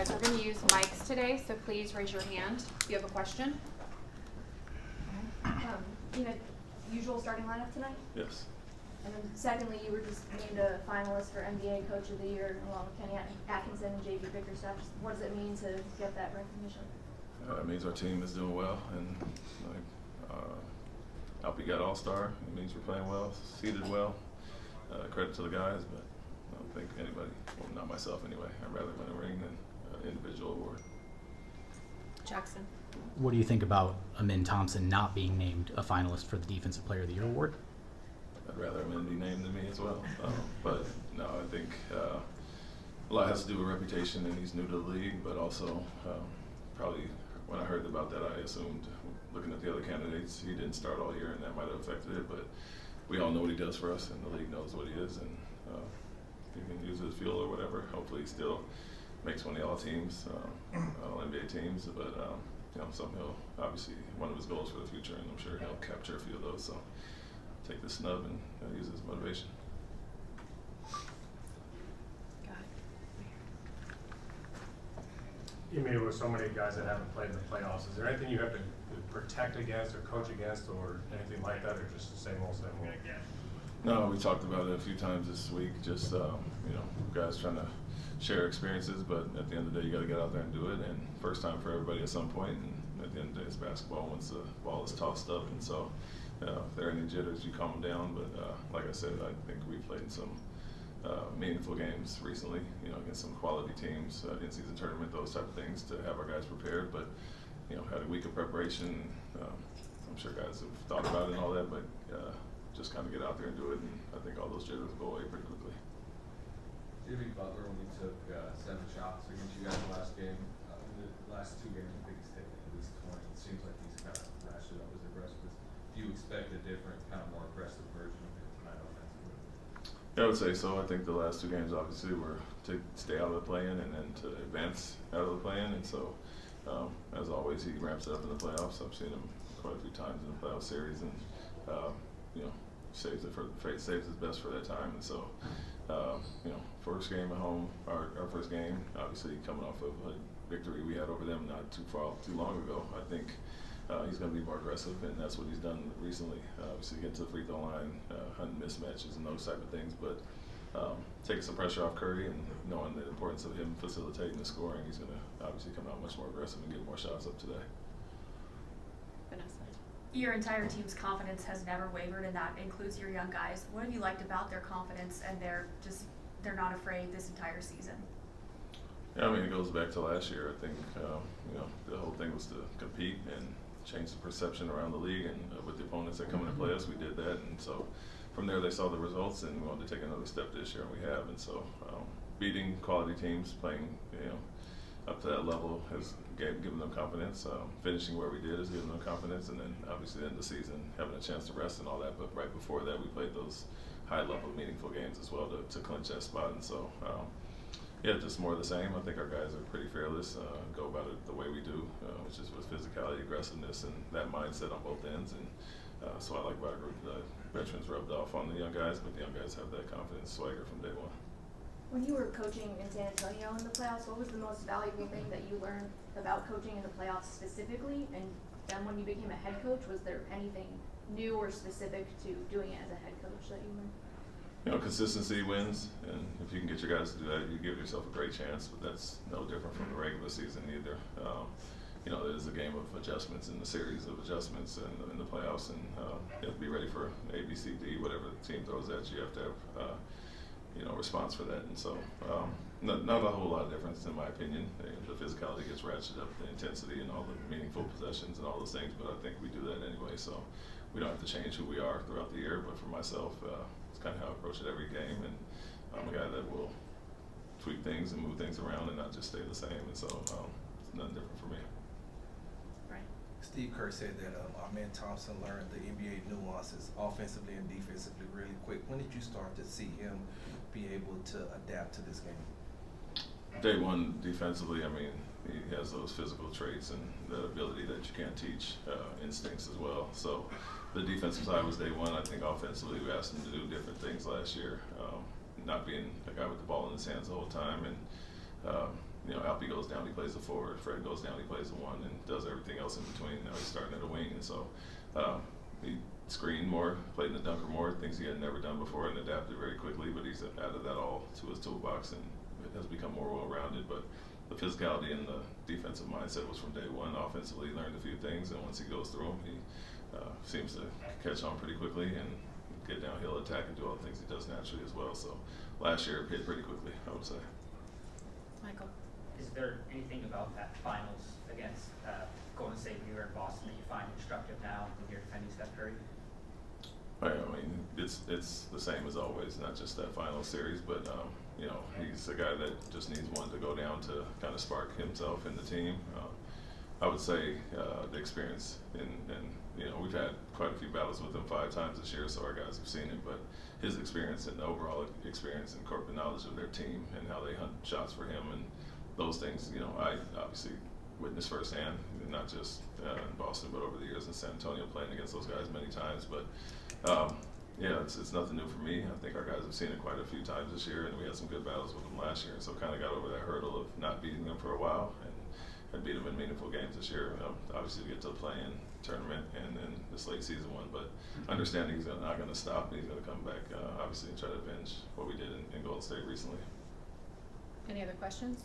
guys, we're going to use mics today, so please raise your hand if you have a question. Usual starting lineup tonight? Yes. And then secondly, you were just named a finalist for NBA Coach of the Year along with Kenny Atkinson and JV Bickerstaff. What does it mean to get that recognition? It means our team is doing well, and Alpi got All-Star. It means we're playing well, seeded well. Credit to the guys, but I don't think anybody, well, not myself anyway. I'd rather win a ring than an individual award. Jackson. What do you think about Amin Thompson not being named a finalist for the Defensive Player of the Year award? I'd rather Amin be named than me as well. But no, I think a lot has to do with reputation, and he's new to the league, but also probably when I heard about that, I assumed, looking at the other candidates, he didn't start all year, and that might have affected it. But we all know what he does for us, and the league knows what he is, and he can use it as fuel or whatever. Hopefully he still makes one of the all teams, all NBA teams, but something he'll, obviously, one of his goals for the future, and I'm sure he'll capture a few of those. So take the snub and use it as motivation. Ime, with so many guys that haven't played in the playoffs, is there anything you have to protect against or coach against or anything like that, or just the same old? No, we talked about it a few times this week, just guys trying to share experiences, but at the end of the day, you got to get out there and do it, and first time for everybody at some point, and at the end of the day, it's basketball once the ball is tossed up, and so if there are any jitters, you calm them down, but like I said, I think we played in some meaningful games recently, against some quality teams, in-season tournament, those type of things to have our guys prepared, but had a week of preparation. I'm sure guys have thought about it and all that, but just kind of get out there and do it, and I think all those jitters will go away pretty quickly. Jimmy Butler, when he took 7 shots against you guys the last game, in the last 2 games, I think he's taken at least 20. It seems like he's kind of ratcheted up his aggressiveness. Do you expect a different, kind of more aggressive version of him tonight offensively? Yeah, I would say so. I think the last 2 games obviously were to stay out of the play-in and then to advance out of the play-in, and so as always, he ramps it up in the playoffs. I've seen him quite a few times in the playoff series, and saves his best for that time, and so first game at home, our first game, obviously coming off of a victory we had over them not too long ago. I think he's going to be more aggressive, and that's what he's done recently. Obviously, get to the free throw line, hunting mismatches and those type of things, but taking some pressure off Curry and knowing the importance of him facilitating the scoring, he's going to obviously come out much more aggressive and get more shots up today. Vanessa. Your entire team's confidence has never wavered, and that includes your young guys. What have you liked about their confidence and they're not afraid this entire season? Yeah, I mean, it goes back to last year. I think the whole thing was to compete and change the perception around the league, and with the opponents that come in and play us, we did that, and so from there they saw the results, and we wanted to take another step this year, and we have, and so beating quality teams, playing up to that level has given them confidence. Finishing where we did has given them confidence, and then obviously in the season having a chance to rest and all that. But right before that, we played those high-level, meaningful games as well to clinch that spot. And so, just more of the same. I think our guys are pretty fearless, go about it the way we do, which is with physicality, aggressiveness, and that mindset on both ends. And so I like about our group. The veterans rubbed off on the young guys, but the young guys have that confidence swagger from day one. When you were coaching in San Antonio in the playoffs, what was the most valuable thing that you learned about coaching in the playoffs specifically? And then when you became a head coach, was there anything new or specific to doing it as a head coach that you learned? Consistency wins, and if you can get your guys to do that, you give yourself a great chance, but that's no different from the regular season either. It is a game of adjustments and a series of adjustments in the playoffs, and you have to be ready for A, B, C, D, whatever the team throws at you. You have to have response for that, and so not a whole lot of difference in my opinion. The physicality gets ratcheted up, the intensity and all the meaningful possessions and all those things, but I think we do that anyway, so we don't have to change who we are throughout the year. But for myself, it's kind of how I approach it every game, and I'm a guy that will tweak things and move things around and not just stay the same, and so it's nothing different for me. Right. Steve Kerr said that Amin Thompson learned the NBA nuances offensively and defensively really quick. When did you start to see him be able to adapt to this game? Day one, defensively, I mean, he has those physical traits and that ability that you can't teach, instincts as well. So the defensive side was day one. I think offensively we asked him to do different things last year, not being a guy with the ball in his hands the whole time, and you know, Alfie goes down, he plays the forward. Fred goes down, he plays the one, and does everything else in between. Now he's starting at a wing, and so he screened more, played in the dunker more, things he had never done before, and adapted very quickly. But he's added that all to his toolbox, and it has become more well-rounded. But the physicality and the defensive mindset was from day one. Offensively, he learned a few things, and once he goes through them, he seems to catch on pretty quickly and get downhill attack and do all the things he does naturally as well. So last year it hit pretty quickly, I would say. Michael? Is there anything about that finals against Golden State when you were in Boston that you find instructive now when you're defending Steph Curry? I mean, it's the same as always, not just that final series, but you know, he's a guy that just needs one to go down to kind of spark himself in the team. I would say the experience, and you know, we've had quite a few battles with him 5 times this year, so our guys have seen it. But his experience and the overall experience and corporate knowledge of their team and how they hunt shots for him and those things, you know, I obviously witnessed firsthand, not just in Boston, but over the years in San Antonio, playing against those guys many times. But yeah, it's nothing new for me. I think our guys have seen it quite a few times this year, and we had some good battles with them last year, and so kind of got over that hurdle of not beating them for a while, and beat them in meaningful games this year. Obviously, to get to the play-in tournament and then this late season one, but understanding he's not going to stop, he's going to come back, obviously, and try to avenge what we did in Golden State recently. Any other questions?